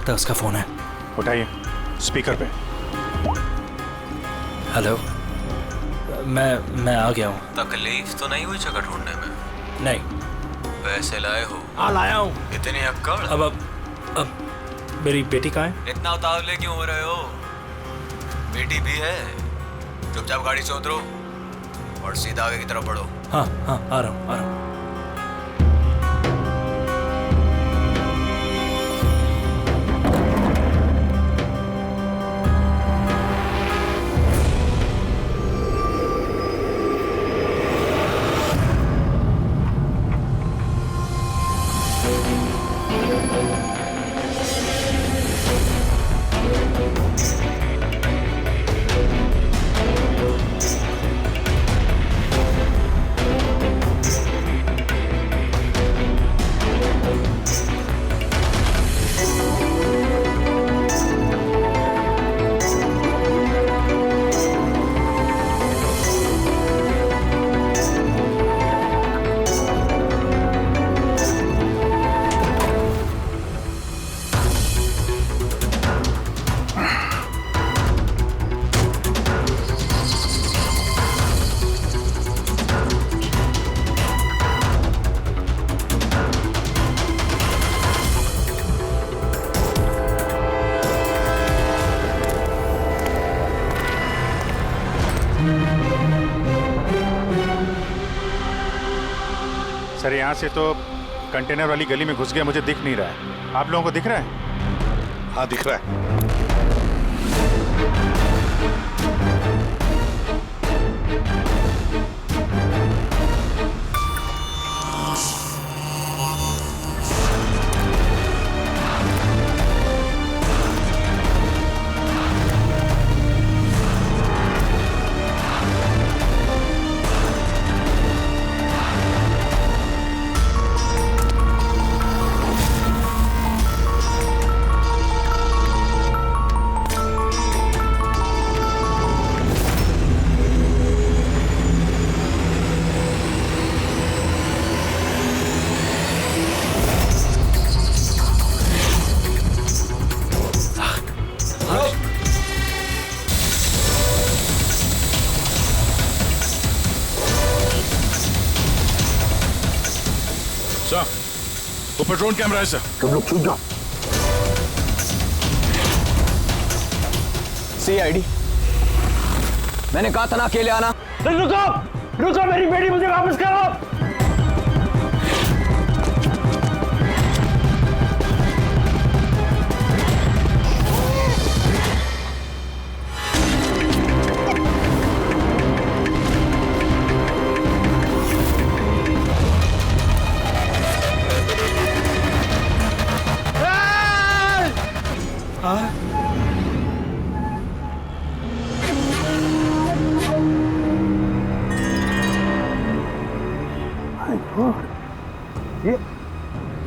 लगता है उसका फोन है। उठाइए, स्पीकर पे। हेलो, मैं आ गया हूँ। तकलीफ तो नहीं हुई जगह ढूंढने में? नहीं। पैसे लाए हो? हाँ लाया हूँ। इतनी अक्कड़? अब मेरी बेटी कहाँ है? इतना उतावले क्यों हो रहे हो? बेटी भी है। चुपचाप गाड़ी से उतरो और सीधा आगे की तरफ बढ़ो। हाँ हाँ, आ रहा हूँ आ रहा हूँ। सर यहाँ से तो कंटेनर वाली गली में घुस गया, मुझे दिख नहीं रहा है। आप लोगों को दिख रहा है? हाँ दिख रहा है। सर, वो पेट्रोल कैमरा है सर। तुम लोग छूट जाओ। CID, मैंने कहा था ना अकेले आना। रुको रुको, मेरी बेटी मुझे वापस करो।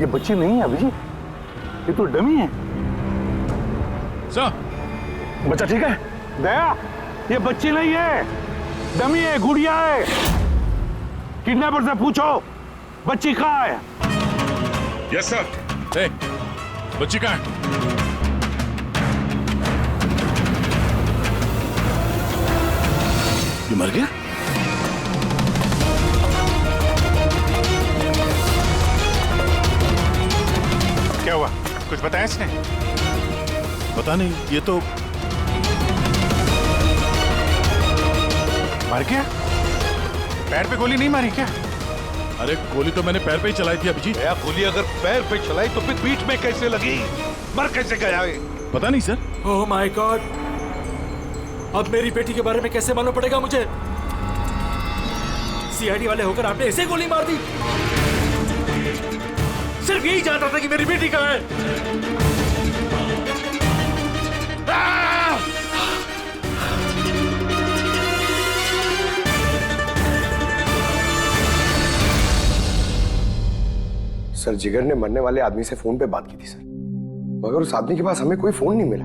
ये बच्ची नहीं है अभिजीत, ये तो डमी है। सर, बच्चा ठीक है? दया, ये बच्ची नहीं है, डमी है, गुड़िया है। किडनैपर से पूछो बच्ची कहाँ है। Yes sir. ए, बच्ची कहाँ है? ये मर गया? क्या हुआ? कुछ बताया इसने? पता नहीं, ये तो मर गया? पैर पे गोली नहीं मारी क्या? अरे गोली तो मैंने पैर पे ही चलाई थी अभिजीत। दया, गोली अगर पैर पे चलाई तो फिर पीठ में कैसे लगी? मर कैसे गया ये? पता नहीं सर। ओह माय गॉड, अब मेरी बेटी के बारे में कैसे मालूम पड़ेगा मुझे? CID वाले होकर आपने ऐसे गोली मार दी? सिर्फ यही जानता था कि मेरी बेटी कहाँ है। सर, जिगर ने मरने वाले आदमी से फोन पे बात की थी सर, मगर उस आदमी के पास हमें कोई फोन नहीं मिला।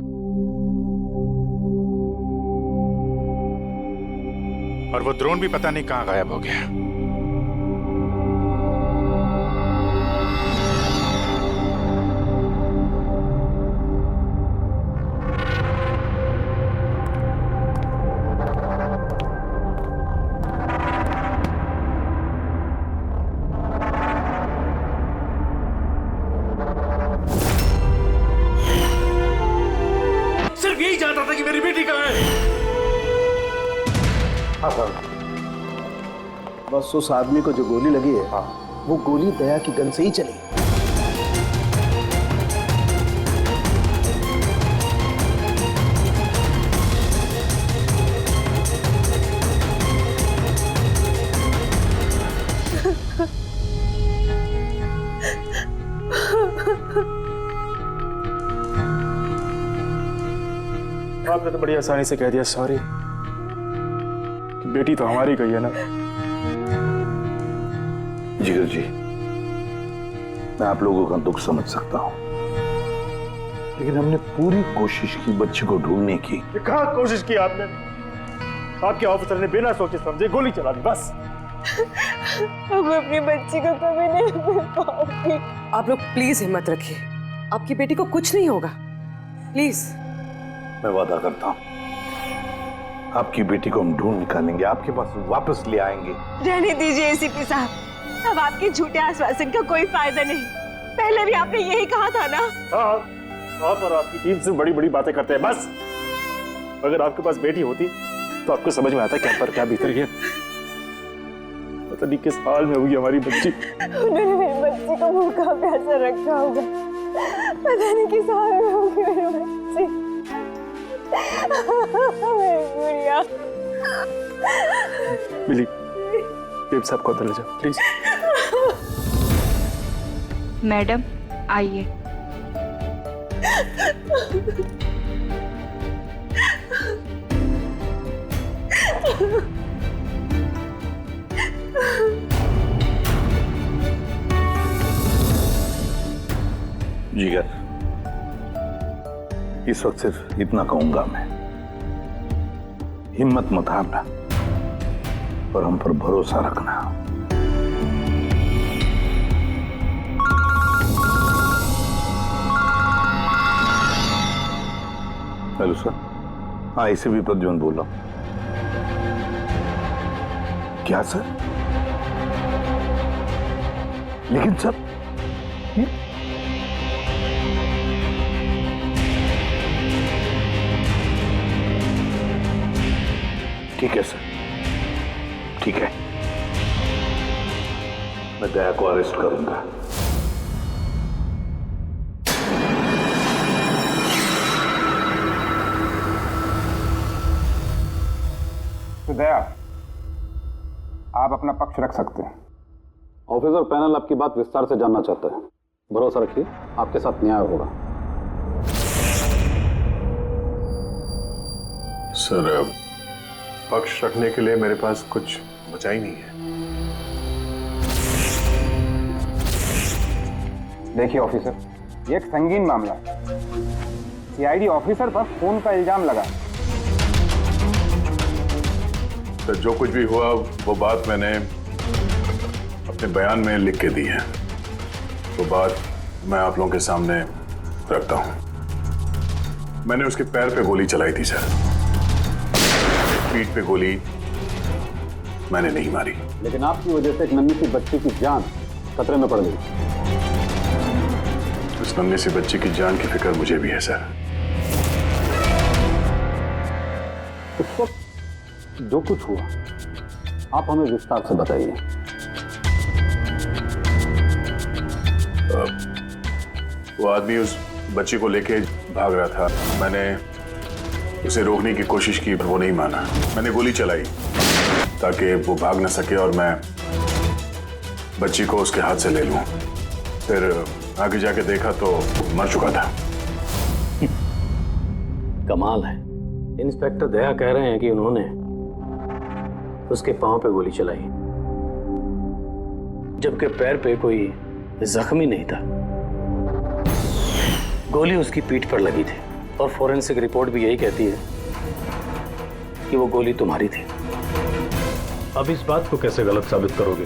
और वो ड्रोन भी पता नहीं कहाँ गायब हो गया। हाँ सर। बस उस आदमी को जो गोली लगी है, वो गोली दया की गन से ही चली। आपने तो बड़ी आसानी से कह दिया सॉरी। बेटी तो हमारी गई है ना। जिगर जी, मैं आप लोगों का दुख समझ सकता हूं, लेकिन हमने पूरी कोशिश की बच्चे को ढूंढने की। कहाँ कोशिश की आपने? आपके ऑफिसर ने बिना सोचे समझे गोली चला दी बस। अब अपनी बच्ची को कभी नहीं मिल पाऊंगी। आप लोग प्लीज हिम्मत रखिए, आपकी बेटी को कुछ नहीं होगा, प्लीज। मैं वादा करता हूं, आपकी बेटी को हम ढूंढ निकालेंगे, आपके पास वापस ले आएंगे। रहने दीजिए एसीपी साहब, अब आपके झूठे आश्वासन का कोई फायदा नहीं। पहले भी आपने यही कहा था ना। हाँ, आप और आपकी टीम से बड़ी बड़ी बातें करते हैं बस। अगर आपके पास बेटी होती तो आपको समझ में आता क्या पर क्या भीतर है। पता नहीं किस हाल में हुई हमारी बच्ची। उन्होंने मेरी बच्ची को भूखा प्यासा रखा होगा, पता नहीं किस हाल में होगी मेरी बच्ची। गुड़िया। मिली, बेब साहब को अंदर ले जाओ प्लीज। मैडम आइए। जिगर, इस वक्त सिर्फ इतना कहूंगा मैं, हिम्मत मत हारना और हम पर भरोसा रखना। Hello sir. हाँ, इसे भी प्रद्युम्न बोल रहा हूं। क्या सर? लेकिन सर ठीक है सर, ठीक है, मैं दया को अरेस्ट करूंगा। तो दया, आप अपना पक्ष रख सकते हैं। ऑफिसर पैनल आपकी बात विस्तार से जानना चाहता है। भरोसा रखिए, आपके साथ न्याय होगा। सर, पक्ष रखने के लिए मेरे पास कुछ बचा ही नहीं है। देखिए ऑफिसर, ये एक संगीन मामला है। सीआईडी ऑफिसर पर खून का इल्जाम लगा। तो जो कुछ भी हुआ वो बात मैंने अपने बयान में लिख के दी है। वो बात मैं आप लोगों के सामने रखता हूं। मैंने उसके पैर पे गोली चलाई थी सर, पीठ पे गोली मैंने नहीं मारी। लेकिन आपकी वजह से एक नन्ही सी बच्ची की जान खतरे में पड़ गई। उस नन्ही सी बच्ची की जान की फिक्र मुझे भी है सर। उस वक्त जो कुछ हुआ आप हमें विस्तार से बताइए। वो आदमी उस बच्ची को लेके भाग रहा था। मैंने उसे रोकने की कोशिश की पर वो नहीं माना। मैंने गोली चलाई ताकि वो भाग न सके और मैं बच्ची को उसके हाथ से ले लूं। फिर आगे जाके देखा तो मर चुका था। कमाल है, इंस्पेक्टर दया कह रहे हैं कि उन्होंने उसके पांव पे गोली चलाई जबकि पैर पे कोई जख्मी नहीं था। गोली उसकी पीठ पर लगी थी और फोरेंसिक रिपोर्ट भी यही कहती है कि वो गोली तुम्हारी थी। अब इस बात को कैसे गलत साबित करोगे?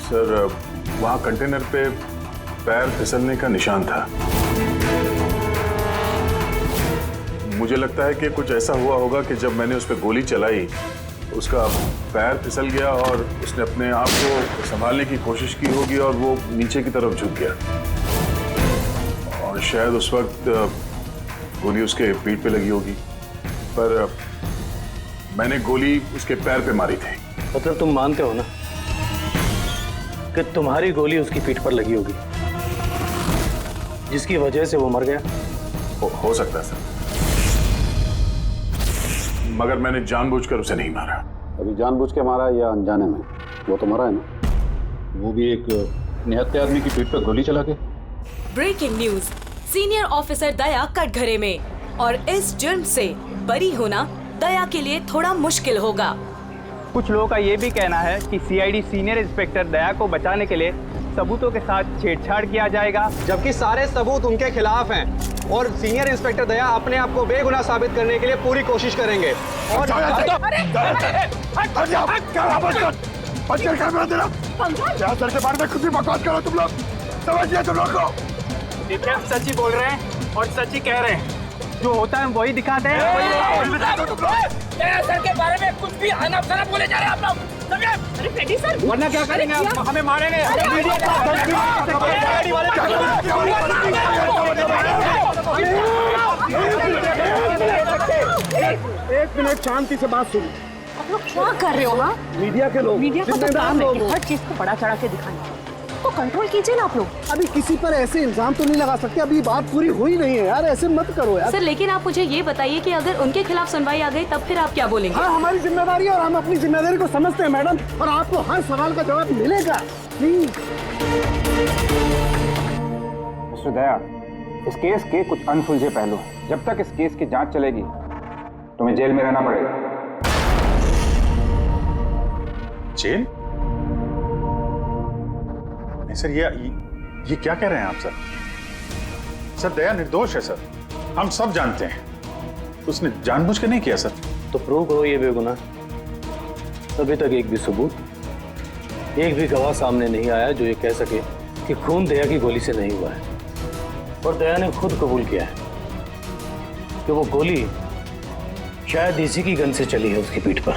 सर, वहां कंटेनर पे पैर फिसलने का निशान था। मुझे लगता है कि कुछ ऐसा हुआ होगा कि जब मैंने उस पर गोली चलाई उसका पैर फिसल गया और उसने अपने आप को संभालने की कोशिश की होगी और वो नीचे की तरफ झुक गया और शायद उस वक्त गोली उसके पीठ पे लगी होगी। पर मैंने गोली उसके पैर पे मारी थी। मतलब तुम मानते हो ना कि तुम्हारी गोली उसकी पीठ पर लगी होगी, जिसकी वजह से वो मर गया? हो सकता है सर, मगर मैंने जानबूझकर उसे नहीं मारा। अभी जानबूझ के मारा या अनजाने में, वो तो मरा है ना, वो भी एक निहत्थे आदमी की पीठ पर गोली चला के। ब्रेकिंग न्यूज, सीनियर ऑफिसर दया कटघरे में, और इस जुर्म से बरी होना दया के लिए थोड़ा मुश्किल होगा। कुछ लोगों का ये भी कहना है कि सीआईडी सीनियर इंस्पेक्टर दया को बचाने के लिए सबूतों के साथ छेड़छाड़ किया जाएगा, जबकि सारे सबूत उनके खिलाफ हैं और सीनियर इंस्पेक्टर दया अपने आप को बेगुनाह साबित करने के लिए पूरी कोशिश करेंगे। और सर के बारे में खुद ही बकवास करो तुम लोग, समझ लिया तुम लोग को? देखिए हम सच ही बोल रहे हैं और सच ही कह रहे हैं, जो होता है वही दिखाते हैं। सर के बारे में कुछ भी अनाप-शनाप बोले जा रहे हैं आप लोग। अरे पेटी सर, वरना क्या करेंगे आप? हमें मारेंगे। एक मिनट शांति से बात सुनो। आप लोग क्या कर रहे हो? हाँ, मीडिया के लोग, मीडिया को तो काम है कि हर चीज को बड़ा चढ़ा के दिखाना, तो कंट्रोल कीजिए ना आप लोग। अभी किसी पर ऐसे इल्जाम तो नहीं लगा सकते, अभी बात पूरी हुई नहीं है यार, ऐसे मत करो यार। सर लेकिन आप मुझे ये बताइए कि अगर उनके खिलाफ सुनवाई आ गई तब फिर आप क्या बोलेंगे? हाँ, हमारी जिम्मेदारी है और हम अपनी जिम्मेदारी को समझते हैं मैडम, और आपको हर सवाल का जवाब मिलेगा। मिस्टर दया, इस केस के कुछ अनसुलझे पहलू हैं। जब तक इस केस की जांच चलेगी तुम्हें जेल में रहना पड़ेगा। जेल? नहीं सर, ये क्या कह रहे हैं आप सर? सर दया निर्दोष है सर, हम सब जानते हैं, उसने जानबूझ के नहीं किया सर। तो प्रूव करो ये बेगुनाह। अभी तक एक भी सबूत, एक भी गवाह सामने नहीं आया जो ये कह सके कि खून दया की गोली से नहीं हुआ है। और दया ने खुद कबूल किया है कि वो गोली शायद इसी की गन से चली है उसकी पीठ पर।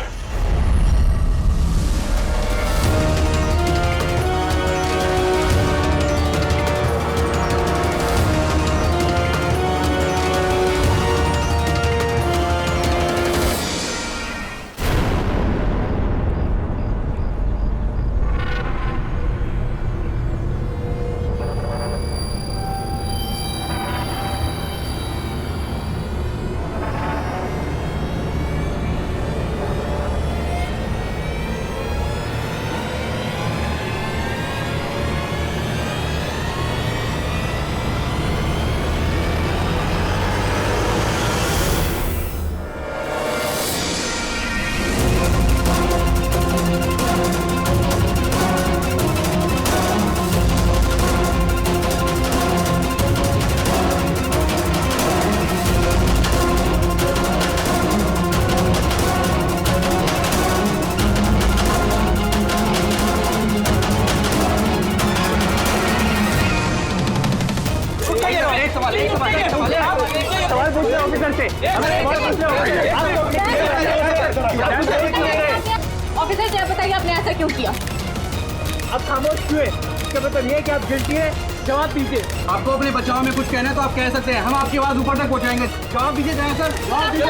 ऑफिसर क्या बताइए आपने ऐसा क्यों किया? आप खामोश क्यों है? इसका मतलब ये है कि आप गिल्टी है, जवाब दीजिए। आपको अपने बचाव में कुछ कहना है तो आप कह सकते हैं, हम आपकी आवाज ऊपर तक पहुंचाएंगे। जवाब दीजिए दया सर, जवाब दीजिए।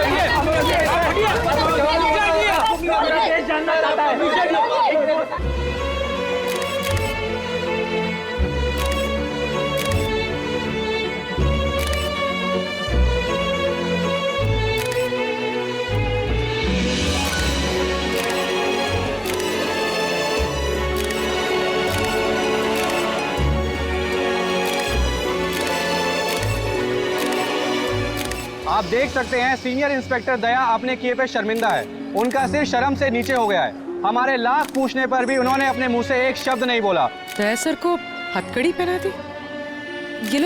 जानना चाहता है। आप देख सकते हैं सीनियर इंस्पेक्टर दया अपने किए पे शर्मिंदा है। उनका सिर शर्म से नीचे हो गया है। हमारे लाख पूछने पर भी उन्होंने अपने मुंह से एक शब्द नहीं बोला। दया सर को हथकड़ी पहना दी? ये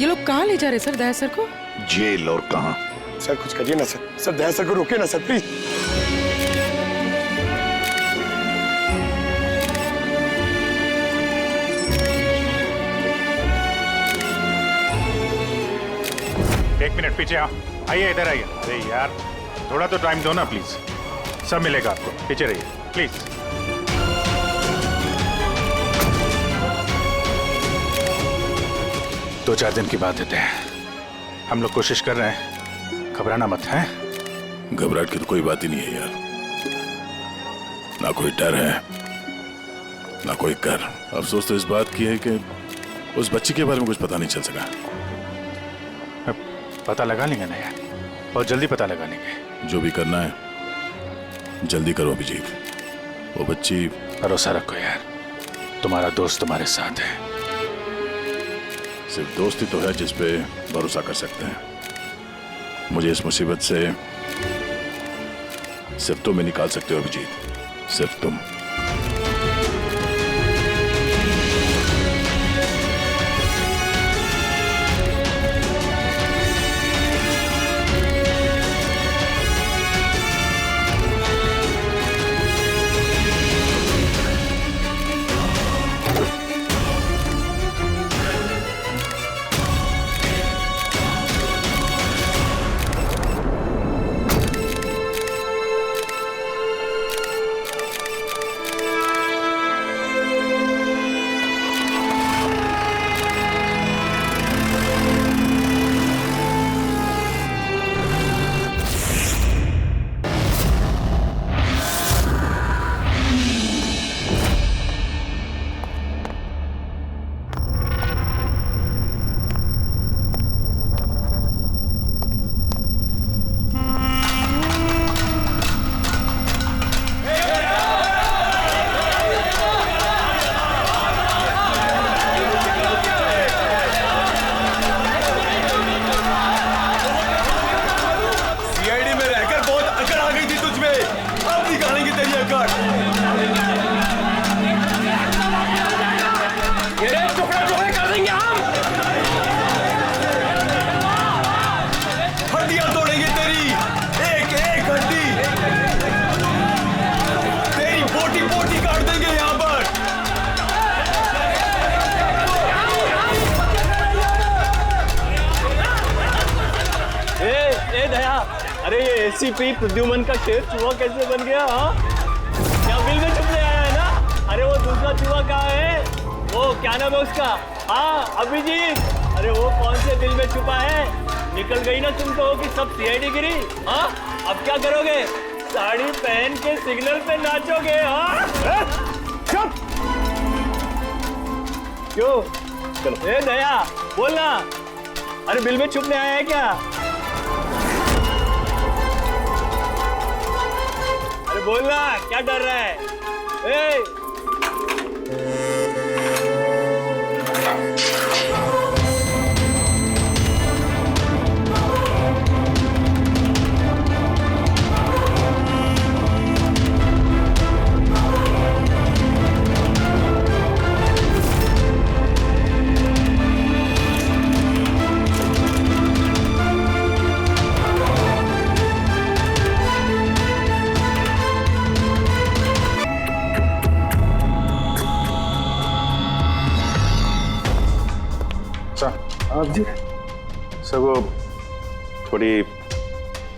लोग कहाँ ले जा रहे सर दया सर को? जेल और कहाँ? सर कुछ करिए ना सर, सर दया सर को रोकिए ना सर प्लीज। एक मिनट पीछे आओ, आइए इधर आइए। अरे यार थोड़ा तो टाइम दो ना प्लीज, सब मिलेगा आपको, पीछे रहिए प्लीज। दो चार दिन की बात है, हम लोग कोशिश कर रहे हैं, घबराना मत है, घबराहट की तो कोई बात ही नहीं है यार। ना कोई डर है ना कोई कर। अफसोस तो इस बात की है कि उस बच्ची के बारे में कुछ पता नहीं चल सका। पता लगा लेंगे ना यार, बहुत जल्दी पता लगा लेंगे। जो भी करना है जल्दी करो अभिजीत। वो बच्ची, भरोसा रखो यार, तुम्हारा दोस्त तुम्हारे साथ है। सिर्फ दोस्त ही तो है जिस पे भरोसा कर सकते हैं। मुझे इस मुसीबत से सिर्फ तुम ही निकाल सकते हो अभिजीत, सिर्फ तुम। अरे ये एसीपी प्रद्युमन का शेर चूहा कैसे बन गया? हाँ, क्या बिल में छुपने आया है ना? अरे वो दूसरा चूहा कहाँ है? वो क्या नाम है उसका? हाँ अभिजीत। अरे वो कौन से बिल में छुपा है? निकल गई ना तुम तो कि सब सीआईडी गिरी। हाँ, अब क्या करोगे? साड़ी पहन के सिग्नल पे नाचोगे? हाँ, चुप। क्यों? चलो ए दया बोलना। अरे बिल में छुपने आया है क्या? अरे बोलना, क्या डर रहा है? आप जी सर, वो थोड़ी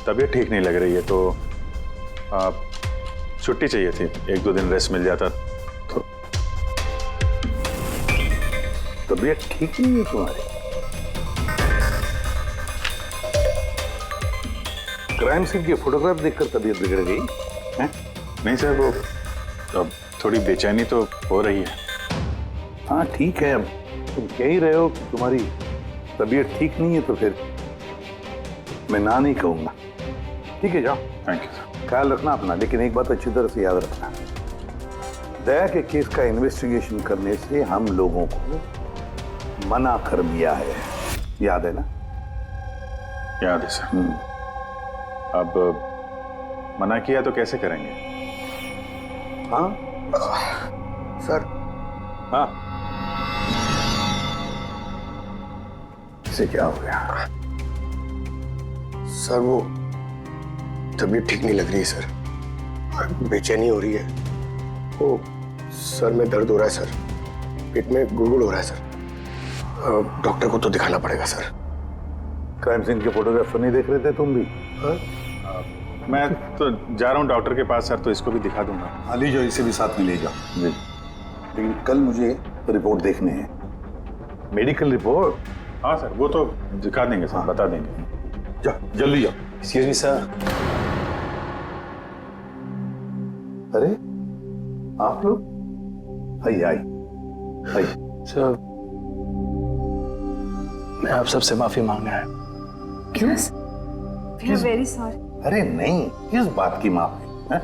तबीयत ठीक नहीं लग रही है तो छुट्टी चाहिए थी। 1-2 दिन रेस्ट मिल जाता तो। तबीयत ठीक नहीं है तुम्हारी? क्राइम सीन की फोटोग्राफ देखकर तबीयत बिगड़ गई है? नहीं सर, वो अब थोड़ी बेचैनी तो हो रही है। हाँ ठीक है, अब तुम कह ही रहे हो कि तुम्हारी तबीयत ठीक नहीं है तो फिर मैं ना नहीं कहूंगा। ठीक है जाओ। Thank you sir. ख्याल रखना अपना, लेकिन एक बात अच्छी तरह से याद रखना, दया के केस का इन्वेस्टिगेशन करने से हम लोगों को मना कर दिया है, याद है ना? याद है सर। अब मना किया तो कैसे करेंगे? हाँ सर। हाँ, इसे क्या हो गया? सर वो तबीयत ठीक नहीं लग रही है सर, बेचैनी हो रही है। वो सर में दर्द हो रहा है सर, पेट में गुड़गुड़ हो रहा है सर। डॉक्टर को तो दिखाना पड़ेगा सर। क्राइम सीन के फोटोग्राफ तो नहीं देख रहे थे तुम भी? मैं तो जा रहा हूँ डॉक्टर के पास सर, तो इसको भी दिखा दूंगा। हाँ ले जाओ, इसे भी साथ में ले जाओ जी। लेकिन कल मुझे रिपोर्ट देखने हैं, मेडिकल रिपोर्ट। हाँ सर, वो तो दिखा देंगे सर, बता देंगे। जाओ जल्दी जाओ। एक्सक्यूज मी सर, अरे आप लोग आइए आइए। सर, मैं आप सबसे माफी मांगना है। क्यों? We are very sorry. अरे नहीं, किस बात की माफी है?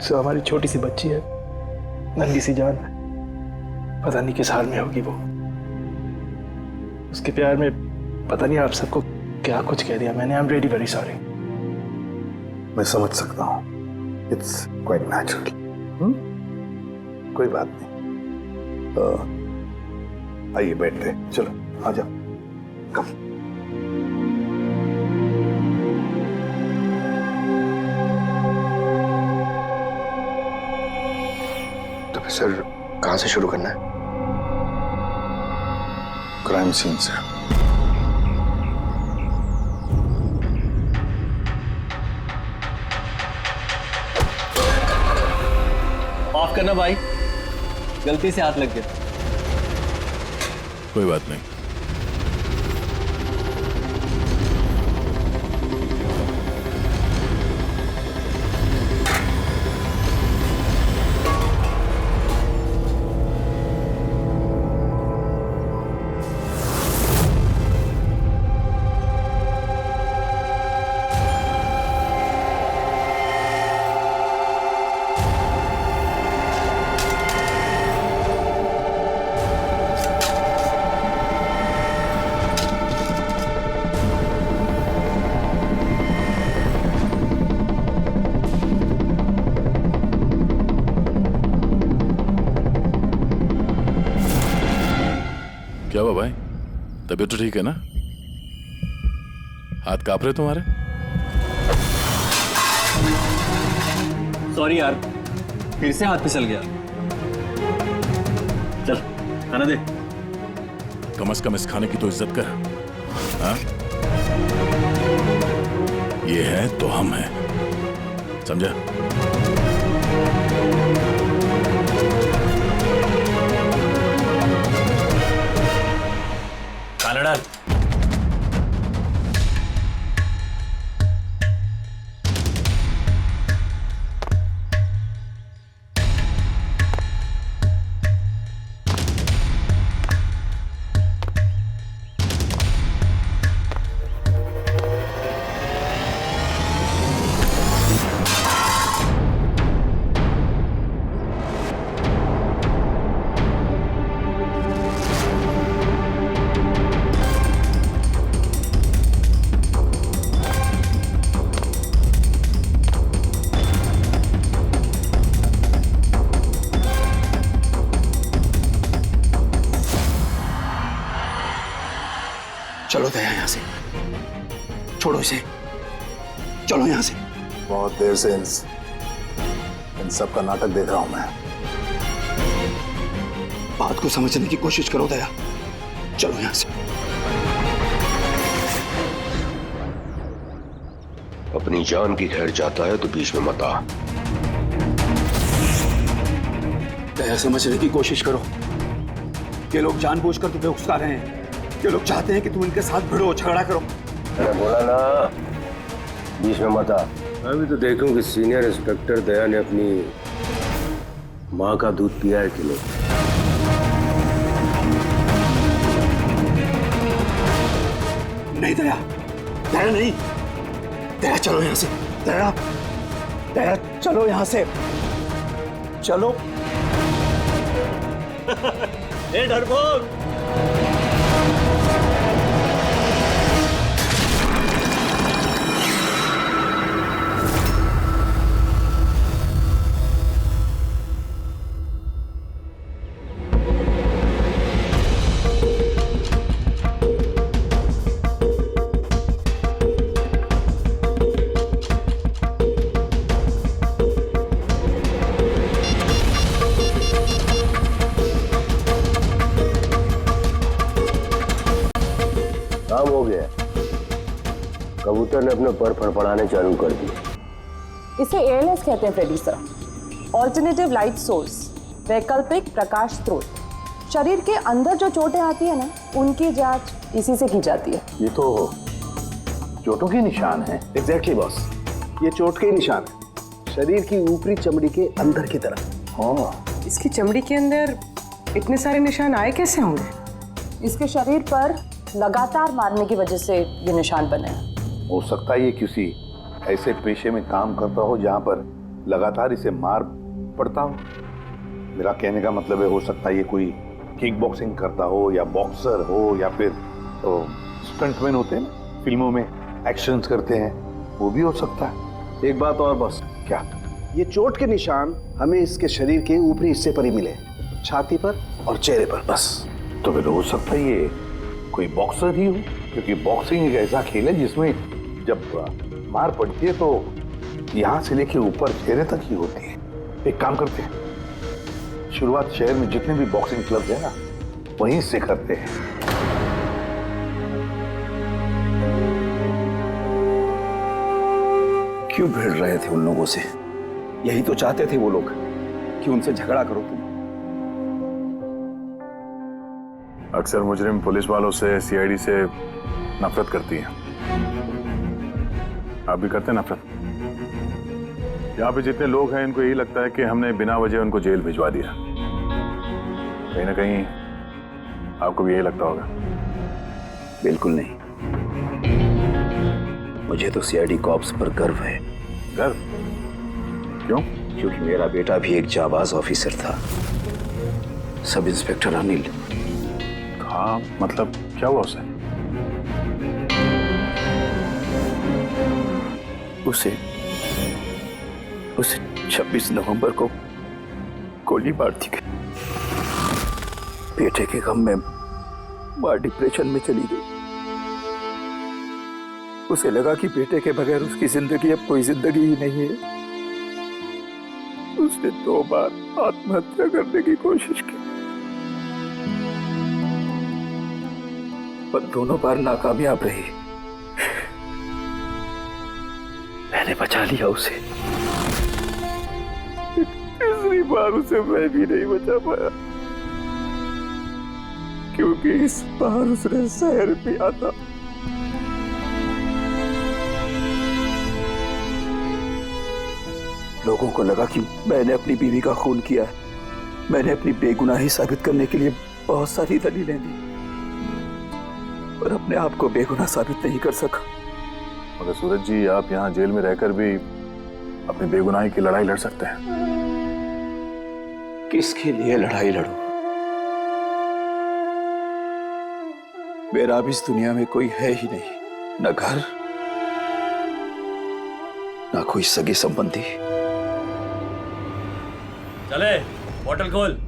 सर, हमारी छोटी सी बच्ची है, नन्ही सी जान, पता नहीं किस हाल में होगी वो। उसके प्यार में पता नहीं आप सबको क्या कुछ कह दिया मैंने। I am really very sorry. मैं समझ सकता हूँ, इट्स क्वाइट नेचुरल। कोई बात नहीं। आइए बैठते, चलो आ जाओ, कम। तो फिर सर कहां से शुरू करना है? क्राइम सीन से। माफ करना भाई, गलती से हाथ लग गया। कोई बात नहीं। क्या हुआ भाई, तबीयत तो ठीक है ना? हाथ कांप रहे तुम्हारे? सॉरी यार, फिर से हाथ फिसल गया। चल खाना दे। कम से कम इस खाने की तो इज्जत कर। हाँ? ये है तो हम हैं, समझा? खाना डाल। चलो दया यहां से, छोड़ो इसे, चलो यहां से। बहुत देर से इन सब का नाटक देख रहा हूं मैं। बात को समझने की कोशिश करो दया, चलो यहां से। अपनी जान की खैर चाहता है तो बीच में मत आ। दया समझने की कोशिश करो। ये लोग जानबूझकर तुम्हें उकसा रहे हैं। ये लोग चाहते हैं कि तुम इनके साथ भिड़ो, झगड़ा करो। मैंने बोला ना बीच में मत आ। मैं भी तो देखूं कि सीनियर इंस्पेक्टर दया ने अपनी माँ का दूध पिया है कि नहीं। नहीं दया, दया नहीं, दया चलो यहां से। दया, दया चलो यहां से, चलो। ए डरपोक, काम हो गया। कबूतर ने अपने पर फड़फड़ाने चालू कर दिए। इसे ALS कहते हैं Freddie sir, alternative light source, वैकल्पिक प्रकाश स्रोत। शरीर के अंदर जो चोटें आती है ना, उनकी जांच इसी से की जाती है। ये तो चोटों के निशान है। एग्जैक्टली बॉस, ये चोट के ही निशान है। शरीर की ऊपरी चमड़ी के अंदर की तरफ। हाँ, इसकी चमड़ी के अंदर इतने सारे निशान आए कैसे होंगे? इसके शरीर पर लगातार मारने की वजह से ये निशान बने हैं। हो सकता है ये किसी ऐसे पेशे में काम करता हो जहां पर लगातार इसे मार पड़ता हो। मेरा कहने का मतलब है, हो सकता है ये कोई किक बॉक्सिंग करता हो या बॉक्सर हो या फिर स्टंटमैन होते हैं ना, फिल्मों में एक्शंस करते हैं, वो भी हो सकता है। एक बात और बस, क्या? ये चोट के निशान हमें इसके शरीर के ऊपरी हिस्से पर ही मिले, छाती पर और चेहरे पर बस। तो फिर हो सकता है ये कोई बॉक्सर ही हो, क्योंकि बॉक्सिंग एक ऐसा खेल है जिसमें जब मार पड़ती है तो यहाँ से लेके ऊपर चेहरे तक ही होती है। एक काम करते हैं, शुरुआत शहर में जितने भी बॉक्सिंग क्लब है ना, वहीं से करते हैं। क्यों भिड़ रहे थे उन लोगों से? यही तो चाहते थे वो लोग कि उनसे झगड़ा करो तुम। अक्सर मुजरिम पुलिस वालों से, सीआईडी से नफरत करती है। आप भी करते हैं नफरत? यहाँ पे जितने लोग हैं इनको यही लगता है कि हमने बिना वजह उनको जेल भिजवा दिया। कहीं ना कहीं आपको भी यही लगता होगा। बिल्कुल नहीं, मुझे तो सीआईडी कॉप्स पर गर्व है। गर्व? क्यों? क्योंकि मेरा बेटा भी एक जाबाज ऑफिसर था, सब इंस्पेक्टर अनिल। हाँ, मतलब क्या हुआ उसे? उसे 26 नवंबर को गोली मार दी गई। बेटे के गम में मां डिप्रेशन में चली गई। उसे लगा कि बेटे के बगैर उसकी जिंदगी अब कोई जिंदगी ही नहीं है। उसने 2 बार आत्महत्या करने की कोशिश की, पर दोनों बार नाकामयाब रही। मैंने बचा लिया उसे। तीसरी बार उसे मैं भी नहीं बचा पाया, क्योंकि इस बार उसने शहर पिया था। लोगों को लगा कि मैंने अपनी बीवी का खून किया है। मैंने अपनी बेगुनाही साबित करने के लिए बहुत सारी दलीलें दी, पर अपने आप को बेगुनाह साबित नहीं कर सका। मगर सूरज जी, आप यहाँ जेल में रहकर भी अपनी बेगुनाही की लड़ाई लड़ सकते हैं। किसके लिए लड़ाई लड़ूं? मेरा अब इस दुनिया में कोई है ही नहीं, न घर, न कोई सगे संबंधी। चले, बोतल खोल।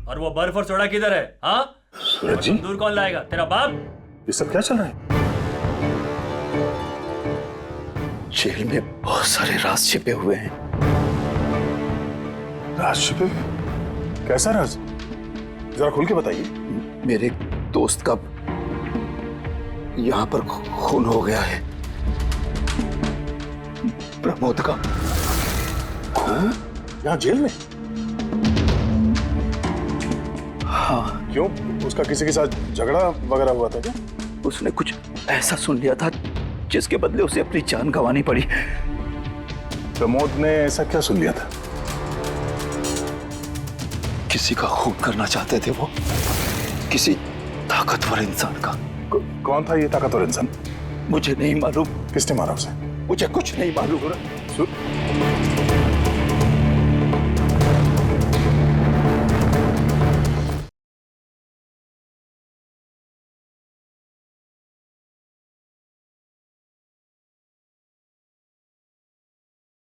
और वो बर्फ और सोडा किधर है? हाँ सूरज जी, दूर कौन लाएगा? तेरा बाप? ये सब क्या चल रहा है? जेल में बहुत सारे राज छिपे हुए हैं। राज छिपे? कैसा राज? जरा खुल के बताइए। मेरे दोस्त का यहां पर खून हो गया है। प्रमोद का। खून? यहाँ जेल में? हाँ। क्यों? उसका किसी के साथ झगड़ा वगैरह हुआ था क्या? उसने कुछ ऐसा सुन लिया था जिसके बदले उसे अपनी जान गंवानी पड़ी। प्रमोद ने ऐसा क्या सुन लिया था? किसी का खून करना चाहते थे वो, किसी ताकतवर इंसान का। कौन था ये ताकतवर इंसान? मुझे नहीं मालूम। किसने मारा उसे? मुझे कुछ नहीं मालूम।